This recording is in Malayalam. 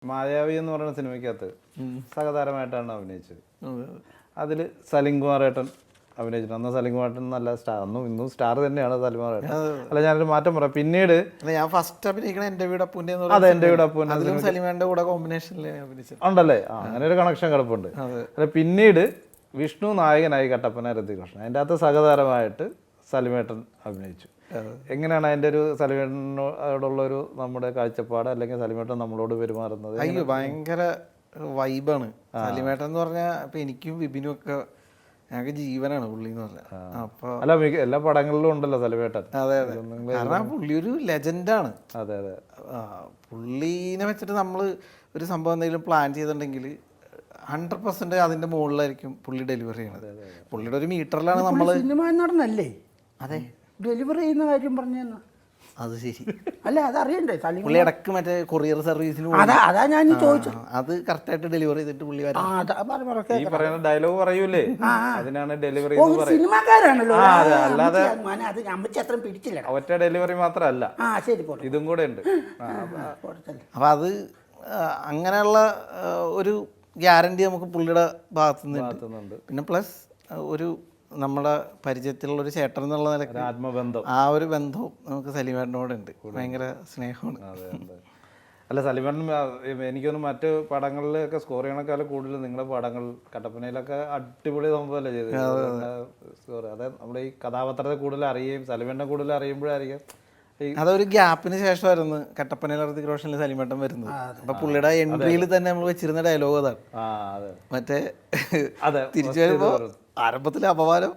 മായാവി എന്ന് പറയുന്ന സിനിമയ്ക്കകത്ത് സഹതാരമായിട്ടാണ് അഭിനയിച്ചത്. അതിൽ സലിം കുമാർ ഏട്ടൻ അഭിനയിച്ചിട്ടുണ്ട്. അന്ന് സലിം കുമാർ ഏട്ടൻ നല്ല സ്റ്റാർ, ഇന്നും സ്റ്റാർ തന്നെയാണ് സലിം കുമാർ ഏട്ടൻ. അല്ല, ഞാനൊരു മാറ്റം പറയാം. പിന്നീട് ഞാൻ ഫസ്റ്റ് അഭിനയിക്കണ എൻ്റെ വീട് അപ്പൂൻ്റെ അതെ, എൻ്റെ വീട് അപ്പൂൻ്റെ സലിമേൻ്റെ കൂടെ കോമ്പിനേഷനിൽ അഭിനയിച്ചത് ഉണ്ടല്ലേ. അങ്ങനെ ഒരു കണക്ഷൻ കിടപ്പുണ്ട്. അല്ല, പിന്നീട് വിഷ്ണു നായകനായി കട്ടപ്പന ഋതികൃഷ്ണൻ, അതിൻ്റെ അകത്ത് സഹതാരമായിട്ട് സലിമേട്ടൻ അഭിനയിച്ചു. എങ്ങനെയാണ് അതിൻ്റെ ഒരു സലിമേട്ടനോടുള്ളൊരു നമ്മുടെ കാഴ്ചപ്പാട്, അല്ലെങ്കിൽ സലിമേട്ടൻ നമ്മളോട് പെരുമാറുന്നത്? അയ്യോ, ഭയങ്കര വൈബാണ് സലിമേട്ടൻ എന്ന് പറഞ്ഞാൽ. ഇപ്പം എനിക്കും വിപിനും ഒക്കെ ഞങ്ങൾക്ക് ജീവനാണ് പുള്ളി എന്ന് പറഞ്ഞാൽ. അപ്പോൾ അല്ല, എല്ലാ പടങ്ങളിലും ഉണ്ടല്ലോ സലിമേട്ടൻ. അതെ അതെ, കാരണം പുള്ളി ഒരു ലെജൻഡാണ്. അതെ അതെ, പുള്ളീനെ വെച്ചിട്ട് നമ്മൾ ഒരു സംഭവം എന്തെങ്കിലും പ്ലാൻ ചെയ്തിട്ടുണ്ടെങ്കിൽ 100% അതിൻ്റെ മുകളിലായിരിക്കും പുള്ളി ഡെലിവറി ചെയ്യണത്. പുള്ളിയുടെ ഒരു മീറ്ററിലാണ് നമ്മൾ. സിനിമ നടനല്ലേ? അതെ, ഡെലിവറി ചെയ്യുന്ന കാര്യം പറഞ്ഞു. അത് ശരി. അല്ല, അതറിയണ്ടേ? പുള്ളി ഇടക്ക് മറ്റേ കൊറിയർ സർവീസിന് അതാ ഞാൻ ചോദിച്ചത്. അത് കറക്റ്റായിട്ട് ഡെലിവറി ചെയ്തിട്ട് പുള്ളി ഈ പറയുന്ന ഡയലോഗ് പറയൂലേ, അതിനാണ് ഡെലിവറി. സിനിമാക്കാരാണല്ലോ, അല്ലാതെ അത് അമ്മച്ചി അത്രയും പിടിച്ചില്ല. ഒറ്റ ഡെലിവറി മാത്രമല്ല, ശരി, ഇതും കൂടെ ഉണ്ട്. അപ്പം അത് അങ്ങനെയുള്ള ഒരു ഗ്യാരണ്ടി നമുക്ക് പുള്ളിയുടെ ഭാഗത്തു നിന്നുണ്ട്. പിന്നെ പ്ലസ് ഒരു നമ്മുടെ പരിചയത്തിലുള്ള ഒരു ചേട്ടൻ എന്നുള്ള നിലയ്ക്ക് ആത്മബന്ധം, ആ ഒരു ബന്ധവും നമുക്ക് സലിമേട്ടനോടുണ്ട്. ഭയങ്കര സ്നേഹമാണ്. അല്ല, സലിമേട്ടൻ എനിക്കൊന്ന് മറ്റ് പടങ്ങളിലൊക്കെ സ്കോർ ചെയ്യണേക്കാളും കൂടുതൽ നിങ്ങളുടെ പടങ്ങൾ കട്ടപ്പനയിലൊക്കെ അടിപൊളി സംഭവമല്ലേ ചെയ്തത് സ്കോർ. അതെ, നമ്മുടെ ഈ കഥാപാത്രത്തെ കൂടുതൽ അറിയുകയും സലിമേട്ടനെ കൂടുതൽ അറിയുമ്പോഴായിരിക്കും. അതൊരു ഗ്യാപ്പിന് ശേഷമായിരുന്നു കട്ടപ്പനയിൽ ഋതിക് സലിമേട്ടൻ വരുന്നത്. അപ്പൊ പുള്ളിയുടെ എൻട്രിയിൽ തന്നെ നമ്മൾ വെച്ചിരുന്ന ഡയലോഗ് അതാണ്. മറ്റേ തിരിച്ചു വരുമ്പോ ആരംഭത്തിലെ അപമാനം.